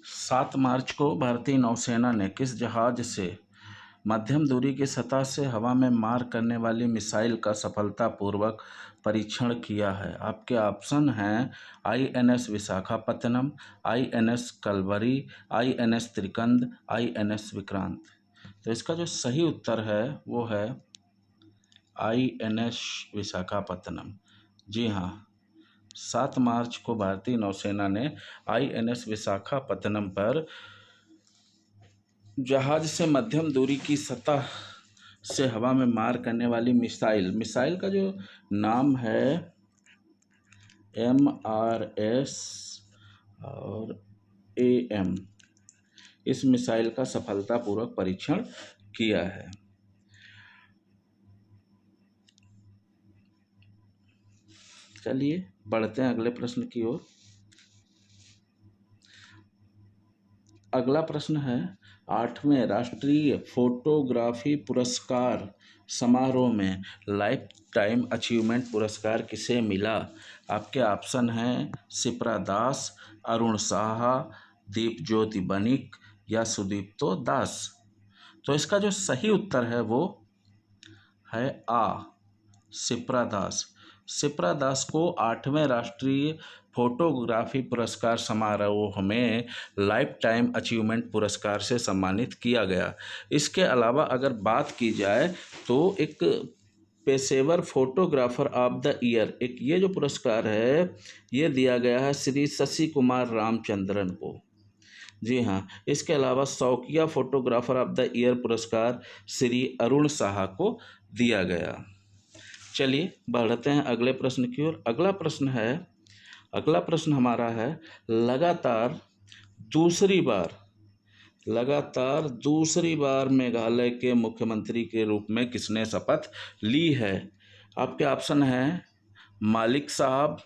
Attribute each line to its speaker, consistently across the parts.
Speaker 1: 7 मार्च को भारतीय नौसेना ने किस जहाज से मध्यम दूरी की सतह से हवा में मार करने वाली मिसाइल का सफलतापूर्वक परीक्षण किया है? आपके ऑप्शन हैं INS Visakhapatnam, INS Kalvari, INS त्रिकंद, INS Vikrant. तो इसका जो सही उत्तर है वो है INS विशाखापत्तनम। जी हाँ, 7 मार्च को भारतीय नौसेना ने INS विशाखापत्तनम पर जहाज से मध्यम दूरी की सतह से हवा में मार करने वाली मिसाइल का जो नाम है MRS और AM, इस मिसाइल का सफलतापूर्वक परीक्षण किया है। चलिए बढ़ते हैं अगले प्रश्न की ओर। अगला प्रश्न है, 8वें राष्ट्रीय फोटोग्राफी पुरस्कार समारोह में लाइफ टाइम अचीवमेंट पुरस्कार किसे मिला? आपके ऑप्शन हैं शिप्रा दास, अरुण साहा, दीपज्योति बनिक या सुदीप्तो दास। तो इसका जो सही उत्तर है वो है शिप्रा दास। शिप्रा दास को 8वें राष्ट्रीय फोटोग्राफी पुरस्कार समारोह में लाइफ टाइम अचीवमेंट पुरस्कार से सम्मानित किया गया। इसके अलावा अगर बात की जाए तो एक पेशेवर फोटोग्राफर ऑफ द ईयर, एक ये जो पुरस्कार है ये दिया गया है श्री शशि कुमार रामचंद्रन को। जी हाँ, इसके अलावा शौकिया फोटोग्राफर ऑफ द ईयर पुरस्कार श्री अरुण साहा को दिया गया। चलिए बढ़ते हैं अगले प्रश्न की ओर। अगला प्रश्न हमारा है, लगातार दूसरी बार मेघालय के मुख्यमंत्री के रूप में किसने शपथ ली है? आपके ऑप्शन हैं मालिक साहब,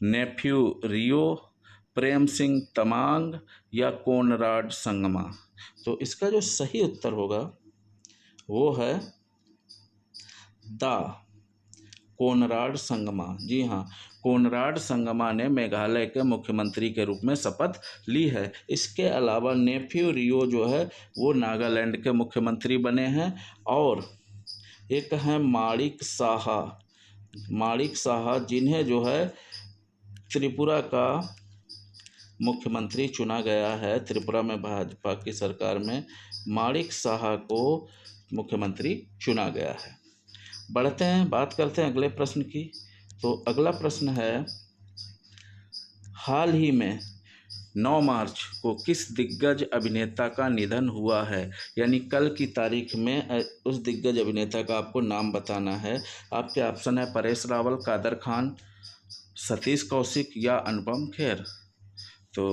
Speaker 1: नेफ्यू रियो, प्रेम सिंह तमांग या कोनराड संगमा। तो इसका जो सही उत्तर होगा वो है कोनराड संगमा। जी हाँ, कोनराड संगमा ने मेघालय के मुख्यमंत्री के रूप में शपथ ली है। इसके अलावा नेफ्यू रियो जो है वो नागालैंड के मुख्यमंत्री बने हैं और एक है माणिक साहा जिन्हें जो है त्रिपुरा का मुख्यमंत्री चुना गया है। त्रिपुरा में भाजपा की सरकार में माणिक साहा को मुख्यमंत्री चुना गया है। बढ़ते हैं, बात करते हैं अगले प्रश्न की। तो अगला प्रश्न है, हाल ही में 9 मार्च को किस दिग्गज अभिनेता का निधन हुआ है? यानी कल की तारीख में उस दिग्गज अभिनेता का आपको नाम बताना है। आपके ऑप्शन है परेश रावल, कादर खान, सतीश कौशिक या अनुपम खेर। तो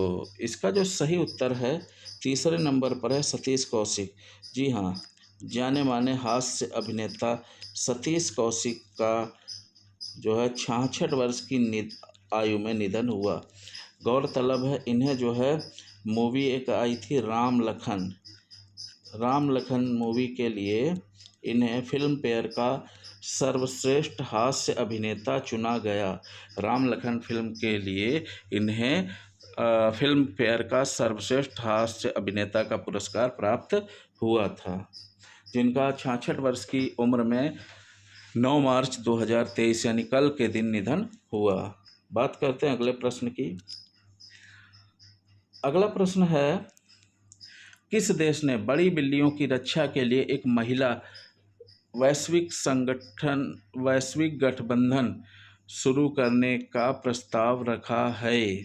Speaker 1: इसका जो सही उत्तर है तीसरे नंबर पर है सतीश कौशिक। जी हाँ, जाने माने हास्य अभिनेता सतीश कौशिक का जो है 66 वर्ष की आयु में निधन हुआ। गौरतलब है इन्हें जो है मूवी एक आई थी राम लखन मूवी के लिए इन्हें फिल्म फेयर का सर्वश्रेष्ठ हास्य अभिनेता चुना गया। राम लखन फिल्म के लिए इन्हें फिल्म फेयर का सर्वश्रेष्ठ हास्य अभिनेता का पुरस्कार प्राप्त हुआ था, जिनका 66 वर्ष की उम्र में 9 मार्च 2023 यानी कल के दिन निधन हुआ। बात करते हैं अगले प्रश्न की। अगला प्रश्न है, किस देश ने बड़ी बिल्लियों की रक्षा के लिए एक महिला वैश्विक गठबंधन शुरू करने का प्रस्ताव रखा है?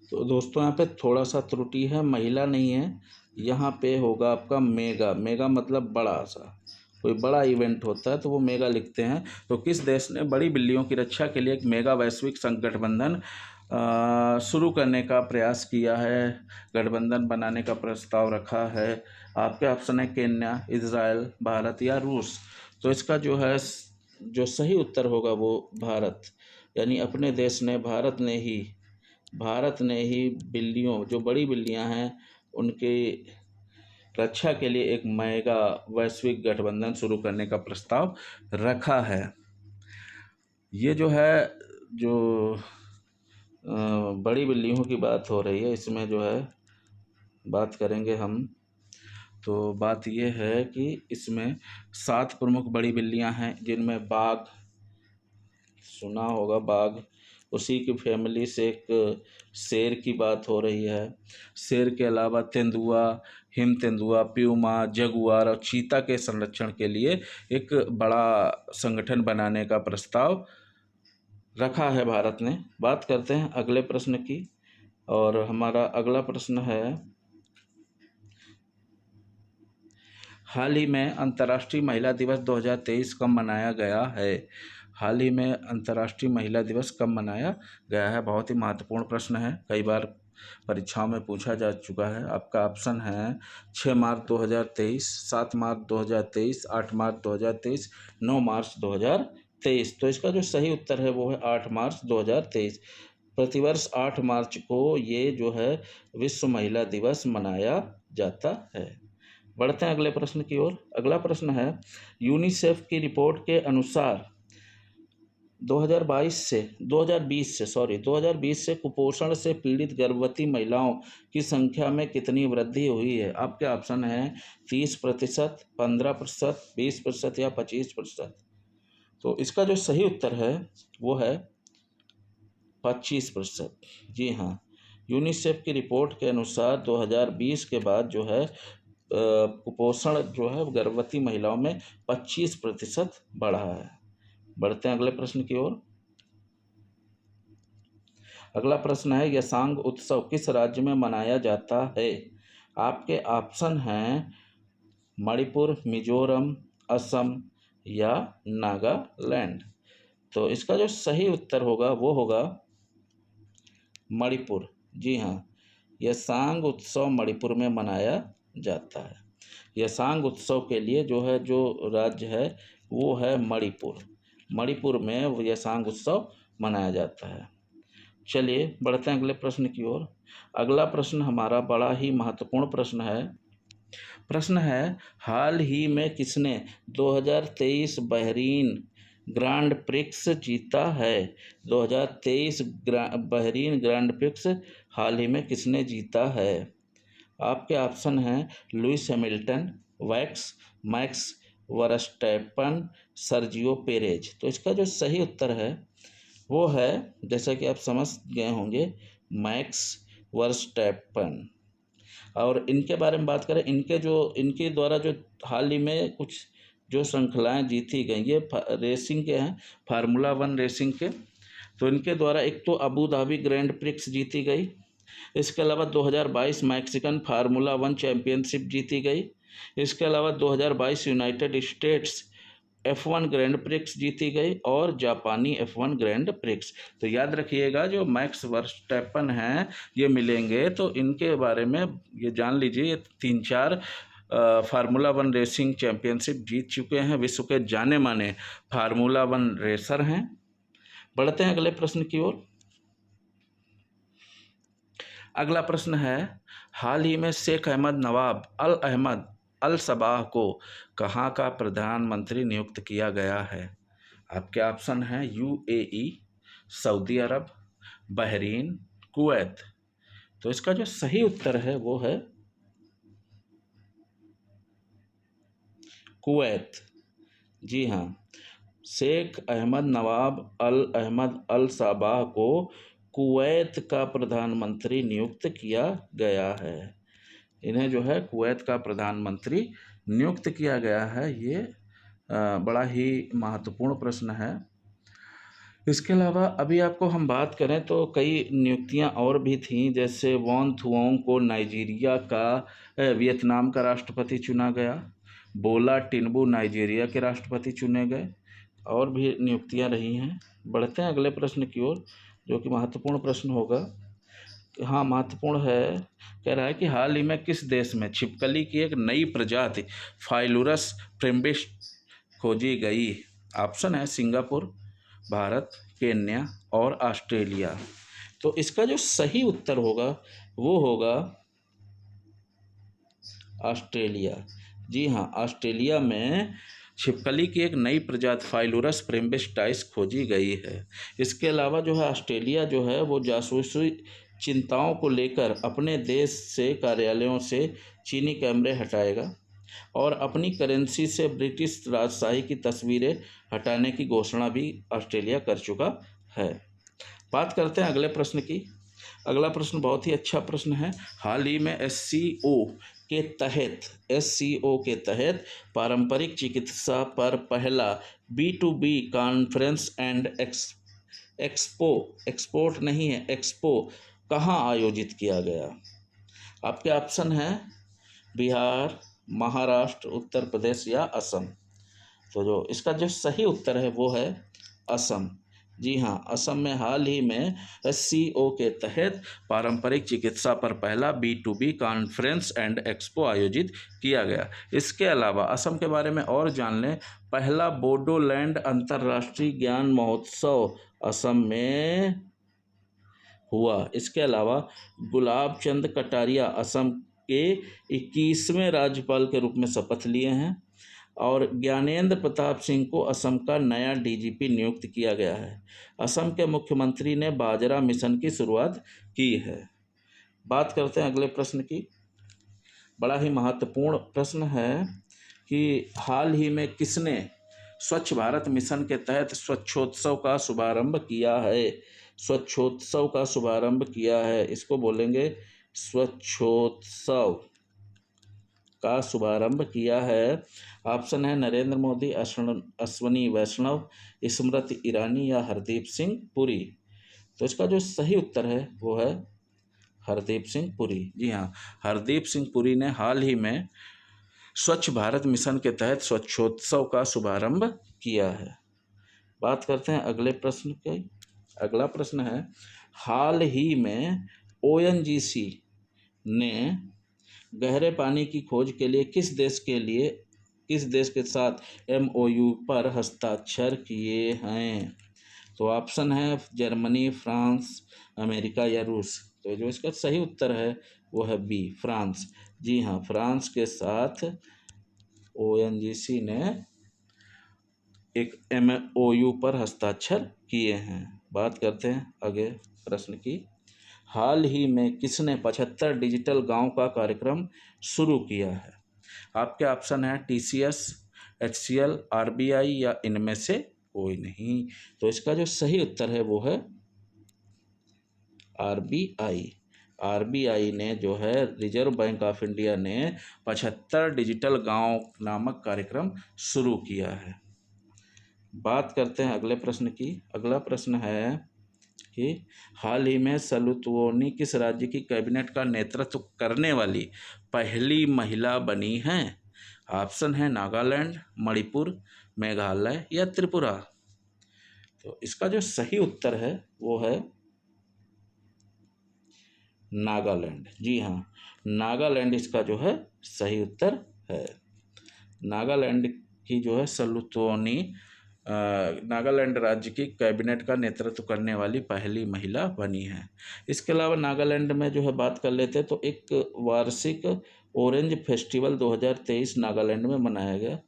Speaker 1: तो दोस्तों यहाँ पे थोड़ा सा त्रुटि है, महिला नहीं है, यहाँ पे होगा आपका मेगा मतलब बड़ा सा, कोई बड़ा इवेंट होता है तो वो मेगा लिखते हैं। तो किस देश ने बड़ी बिल्लियों की रक्षा के लिए एक मेगा वैश्विक संगठबंधन शुरू करने का प्रयास किया है, गठबंधन बनाने का प्रस्ताव रखा है? आपके ऑप्शन है केन्या, इजराइल, भारत या रूस। तो इसका जो सही उत्तर होगा वो भारत, यानी अपने देश ने भारत ने ही बिल्लियों, जो बड़ी बिल्लियां हैं उनके रक्षा के लिए एक मेगा वैश्विक गठबंधन शुरू करने का प्रस्ताव रखा है। ये जो बड़ी बिल्लियों की बात हो रही है, इसमें जो है बात करेंगे हम। तो बात ये है कि इसमें 7 प्रमुख बड़ी बिल्लियां हैं, जिनमें बाघ, सुना होगा बाघ, उसी की फैमिली से एक शेर की बात हो रही है। शेर के अलावा तेंदुआ, हिम तेंदुआ, प्यूमा, जगुआर और चीता के संरक्षण के लिए एक बड़ा संगठन बनाने का प्रस्ताव रखा है भारत ने। बात करते हैं अगले प्रश्न की, और हमारा अगला प्रश्न है, हाल ही में अंतर्राष्ट्रीय महिला दिवस 2023 कब मनाया गया है? हाल ही में अंतर्राष्ट्रीय महिला दिवस कब मनाया गया है? बहुत ही महत्वपूर्ण प्रश्न है, कई बार परीक्षाओं में पूछा जा चुका है। आपका ऑप्शन है 6 मार्च 2023, 7 मार्च 2023, 8 मार्च 2023, 9 मार्च 2023। तो इसका जो सही उत्तर है वो है 8 मार्च 2023। प्रतिवर्ष 8 मार्च को ये जो है विश्व महिला दिवस मनाया जाता है। बढ़ते हैं अगले प्रश्न की ओर। अगला प्रश्न है, यूनिसेफ की रिपोर्ट के अनुसार 2020 से कुपोषण से पीड़ित गर्भवती महिलाओं की संख्या में कितनी वृद्धि हुई है? आपके ऑप्शन हैं 30%, 15%, 20% या 25%। तो इसका जो सही उत्तर है वो है 25%। जी हाँ, यूनिसेफ की रिपोर्ट के अनुसार 2020 के बाद जो है कुपोषण जो है गर्भवती महिलाओं में 25% बढ़ा है। बढ़ते हैं अगले प्रश्न की ओर। अगला प्रश्न है, यसांग उत्सव किस राज्य में मनाया जाता है? आपके ऑप्शन हैं मणिपुर, मिजोरम, असम या नागालैंड। तो इसका जो सही उत्तर होगा वो होगा मणिपुर। जी हाँ, यसांग उत्सव मणिपुर में मनाया जाता है। यसांग उत्सव के लिए जो है जो राज्य है वो है मणिपुर। मणिपुर में यसांग उत्सव मनाया जाता है। चलिए बढ़ते हैं अगले प्रश्न की ओर। अगला प्रश्न हमारा बड़ा ही महत्वपूर्ण प्रश्न है। प्रश्न है, हाल ही में किसने 2023 बहरीन ग्रांड प्रिक्स जीता है? 2023 बहरीन ग्रांड प्रिक्स हाल ही में किसने जीता है? आपके ऑप्शन हैं Lewis Hamilton, max Verstappen, Sergio Perez. तो इसका जो सही उत्तर है वो है, जैसा कि आप समझ गए होंगे, मैक्स वर्स्टैपन। और इनके बारे में बात करें, इनके द्वारा जो हाल ही में कुछ जो श्रृंखलाएं जीती गई, ये रेसिंग के हैं, फार्मूला 1 रेसिंग के। तो इनके द्वारा एक तो अबू धाबी ग्रैंड प्रिक्स जीती गई, इसके अलावा 2022 मैक्सिकन फार्मूला 1 चैंपियनशिप जीती गई, इसके अलावा 2022 United states F1 grand prix जीती गई और जापानी F1 ग्रैंड प्रिक्स। तो याद रखिएगा, जो मैक्स वर्स्टैपन हैं ये मिलेंगे तो इनके बारे में ये जान लीजिए, ये 3-4 फार्मूला 1 रेसिंग चैंपियनशिप जीत चुके हैं, विश्व के जाने माने फार्मूला 1 रेसर हैं। बढ़ते हैं अगले प्रश्न की ओर। अगला प्रश्न है, हाल ही में शेख अहमद नवाब अल अहमद अल सबाह को कहाँ का प्रधानमंत्री नियुक्त किया गया है? आपके ऑप्शन हैं UAE, सऊदी अरब, बहरीन, कुवैत। तो इसका जो सही उत्तर है वो है कुवैत। जी हाँ, शेख अहमद नवाब अल अहमद अल सबाह को कुवैत का प्रधानमंत्री नियुक्त किया गया है। इन्हें जो है कुवैत का प्रधानमंत्री नियुक्त किया गया है। ये बड़ा ही महत्वपूर्ण प्रश्न है। इसके अलावा अभी आपको हम बात करें तो कई नियुक्तियां और भी थीं, जैसे वॉन थुओंग को नाइजीरिया का वियतनाम का राष्ट्रपति चुना गया, बोला टिनुबू नाइजीरिया के राष्ट्रपति चुने गए, और भी नियुक्तियां रही हैं। बढ़ते हैं अगले प्रश्न की ओर, जो कि महत्वपूर्ण प्रश्न होगा। हाँ, महत्वपूर्ण है। कह रहा है कि हाल ही में किस देश में छिपकली की एक नई प्रजाति फाइलुरस फ्रिम्बिस खोजी गई? ऑप्शन है सिंगापुर, भारत, केन्या और ऑस्ट्रेलिया। तो इसका जो सही उत्तर होगा वो होगा ऑस्ट्रेलिया। जी हाँ, ऑस्ट्रेलिया में छिपकली की एक नई प्रजाति फाइलुरस प्रिम्बिस्टाइस खोजी गई है। इसके अलावा जो है ऑस्ट्रेलिया जो है वो जासूसी चिंताओं को लेकर अपने देश से कार्यालयों से चीनी कैमरे हटाएगा और अपनी करेंसी से ब्रिटिश राजशाही की तस्वीरें हटाने की घोषणा भी ऑस्ट्रेलिया कर चुका है। बात करते हैं अगले प्रश्न की। अगला प्रश्न बहुत ही अच्छा प्रश्न है। हाल ही में एससीओ के तहत पारंपरिक चिकित्सा पर पहला B2B कॉन्फ्रेंस एंड एक्सपो कहाँ आयोजित किया गया? आपके ऑप्शन हैं बिहार, महाराष्ट्र, उत्तर प्रदेश या असम। तो जो इसका जो सही उत्तर है वो है असम। जी हाँ, असम में हाल ही में एससीओ के तहत पारंपरिक चिकित्सा पर पहला B2B कॉन्फ्रेंस एंड एक्सपो आयोजित किया गया। इसके अलावा असम के बारे में और जान लें। पहला बोडोलैंड अंतर्राष्ट्रीय ज्ञान महोत्सव असम में हुआ। इसके अलावा गुलाब चंद कटारिया असम के 21वें राज्यपाल के रूप में शपथ लिए हैं और ज्ञानेंद्र प्रताप सिंह को असम का नया डीजीपी नियुक्त किया गया है। असम के मुख्यमंत्री ने बाजरा मिशन की शुरुआत की है। बात करते हैं अगले प्रश्न की। बड़ा ही महत्वपूर्ण प्रश्न है कि हाल ही में किसने स्वच्छ भारत मिशन के तहत स्वच्छोत्सव का शुभारंभ किया है? स्वच्छोत्सव का शुभारंभ किया है, इसको बोलेंगे स्वच्छोत्सव का शुभारंभ किया है। ऑप्शन है नरेंद्र मोदी, अश्वनी वैष्णव, स्मृति ईरानी या हरदीप सिंह पुरी। तो इसका जो सही उत्तर है वो है हरदीप सिंह पुरी। जी हाँ, हरदीप सिंह पुरी ने हाल ही में स्वच्छ भारत मिशन के तहत स्वच्छोत्सव का शुभारंभ किया है। बात करते हैं अगले प्रश्न की। अगला प्रश्न है हाल ही में ONGC ने गहरे पानी की खोज के लिए किस देश के साथ MOU पर हस्ताक्षर किए हैं? तो ऑप्शन है जर्मनी, फ्रांस, अमेरिका या रूस। तो जो इसका सही उत्तर है वो है बी, फ्रांस। जी हाँ, फ्रांस के साथ ONGC ने एक MOU पर हस्ताक्षर किए हैं। बात करते हैं आगे प्रश्न की। हाल ही में किसने 75 डिजिटल गांव का कार्यक्रम शुरू किया है? आपके ऑप्शन है TCS, HCL, RBI या इनमें से कोई नहीं। तो इसका जो सही उत्तर है वो है RBI। RBI ने जो है रिजर्व बैंक ऑफ इंडिया ने 75 डिजिटल गांव नामक कार्यक्रम शुरू किया है। बात करते हैं अगले प्रश्न की। अगला प्रश्न है कि हाल ही में सलूतवोनी किस राज्य की कैबिनेट का नेतृत्व करने वाली पहली महिला बनी हैं? ऑप्शन है नागालैंड, मणिपुर, मेघालय या त्रिपुरा। तो इसका जो सही उत्तर है वो है नागालैंड। जी हाँ, नागालैंड इसका जो है सही उत्तर है। नागालैंड की जो है सलूतवोनी नागालैंड राज्य की कैबिनेट का नेतृत्व करने वाली पहली महिला बनी है। इसके अलावा नागालैंड में जो है बात कर लेते हैं तो एक वार्षिक ऑरेंज फेस्टिवल 2023 नागालैंड में मनाया गया।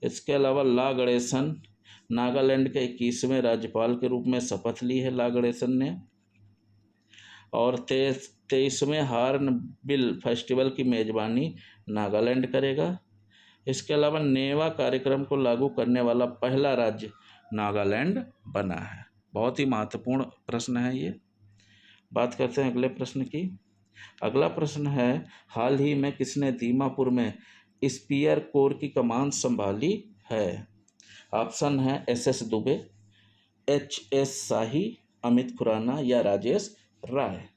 Speaker 1: इसके अलावा ला गणेशन नागालैंड के 21वें राज्यपाल के रूप में शपथ ली है ला गणेशन ने। और 23वें हार्न बिल फेस्टिवल की मेजबानी नागालैंड करेगा। इसके अलावा नेवा कार्यक्रम को लागू करने वाला पहला राज्य नागालैंड बना है। बहुत ही महत्वपूर्ण प्रश्न है ये। बात करते हैं अगले प्रश्न की। अगला प्रश्न है हाल ही में किसने दीमापुर में स्पीयर कोर की कमान संभाली है? ऑप्शन है SS दुबे, HS शाही, अमित खुराना या राजेश राय।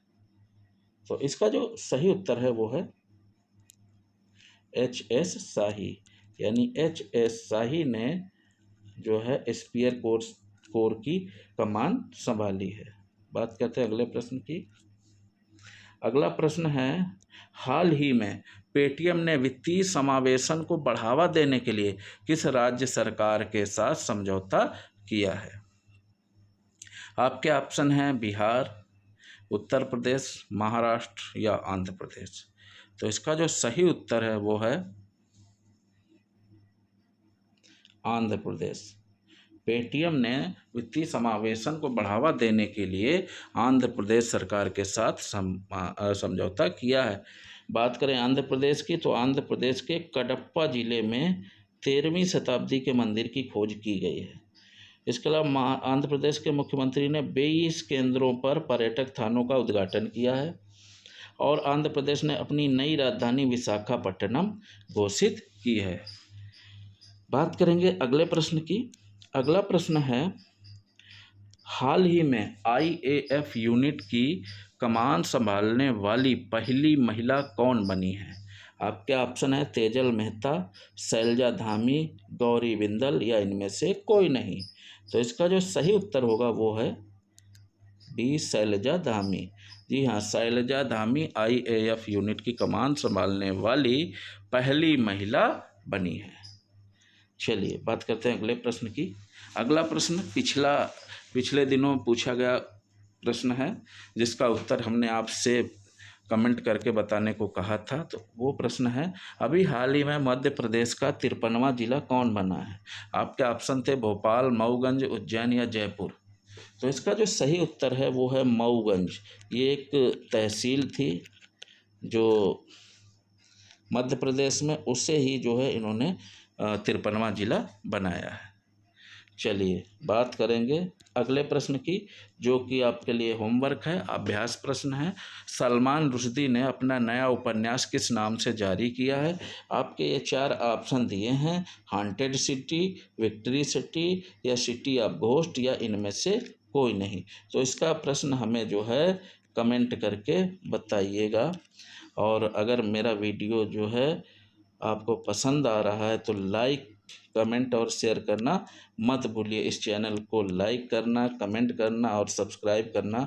Speaker 1: तो इसका जो सही उत्तर है वो है HS शाही, यानी HS शाही ने जो है स्पीयर कोर की कमान संभाली है। बात करते हैं अगले प्रश्न की। अगला प्रश्न है हाल ही में पेटीएम ने वित्तीय समावेशन को बढ़ावा देने के लिए किस राज्य सरकार के साथ समझौता किया है? आपके ऑप्शन हैं बिहार, उत्तर प्रदेश, महाराष्ट्र या आंध्र प्रदेश। तो इसका जो सही उत्तर है वो है आंध्र प्रदेश। पेटीएम ने वित्तीय समावेशन को बढ़ावा देने के लिए आंध्र प्रदेश सरकार के साथ समझौता किया है। बात करें आंध्र प्रदेश की, तो आंध्र प्रदेश के कडप्पा जिले में 13वीं शताब्दी के मंदिर की खोज की गई है। इसके अलावा आंध्र प्रदेश के मुख्यमंत्री ने 22 केंद्रों पर पर्यटक स्थानों का उद्घाटन किया है और आंध्र प्रदेश ने अपनी नई राजधानी विशाखापट्टनम घोषित की है। बात करेंगे अगले प्रश्न की। अगला प्रश्न है, हाल ही में आईएएफ यूनिट की कमान संभालने वाली पहली महिला कौन बनी है? आपके ऑप्शन है तेजल मेहता, शैलजा धामी, गौरी बिंदल या इनमें से कोई नहीं। तो इसका जो सही उत्तर होगा वो है बी, शैलजा धामी। जी हाँ, शैलजा धामी आईएएफ यूनिट की कमान संभालने वाली पहली महिला बनी है। चलिए बात करते हैं अगले प्रश्न की। अगला प्रश्न पिछले दिनों पूछा गया प्रश्न है, जिसका उत्तर हमने आपसे कमेंट करके बताने को कहा था। तो वो प्रश्न है, अभी हाल ही में मध्य प्रदेश का 53वां जिला कौन बना है? आपके ऑप्शन थे भोपाल, मऊगंज, उज्जैन या जयपुर। तो इसका जो सही उत्तर है वो है मऊगंज। ये एक तहसील थी जो मध्य प्रदेश में, उसे ही जो है इन्होंने 53वां जिला बनाया है। चलिए बात करेंगे अगले प्रश्न की, जो कि आपके लिए होमवर्क है, अभ्यास प्रश्न है। सलमान रुश्दी ने अपना नया उपन्यास किस नाम से जारी किया है? आपके ये 4 ऑप्शन दिए हैं, हॉन्टेड सिटी, विक्ट्री सिटी या सिटी ऑफ घोस्ट या इनमें से कोई नहीं। तो इसका प्रश्न हमें जो है कमेंट करके बताइएगा। और अगर मेरा वीडियो जो है आपको पसंद आ रहा है तो लाइक, कमेंट और शेयर करना मत भूलिए। इस चैनल को लाइक करना, कमेंट करना और सब्सक्राइब करना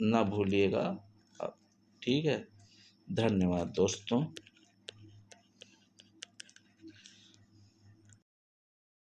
Speaker 1: ना भूलिएगा। ठीक है, धन्यवाद दोस्तों।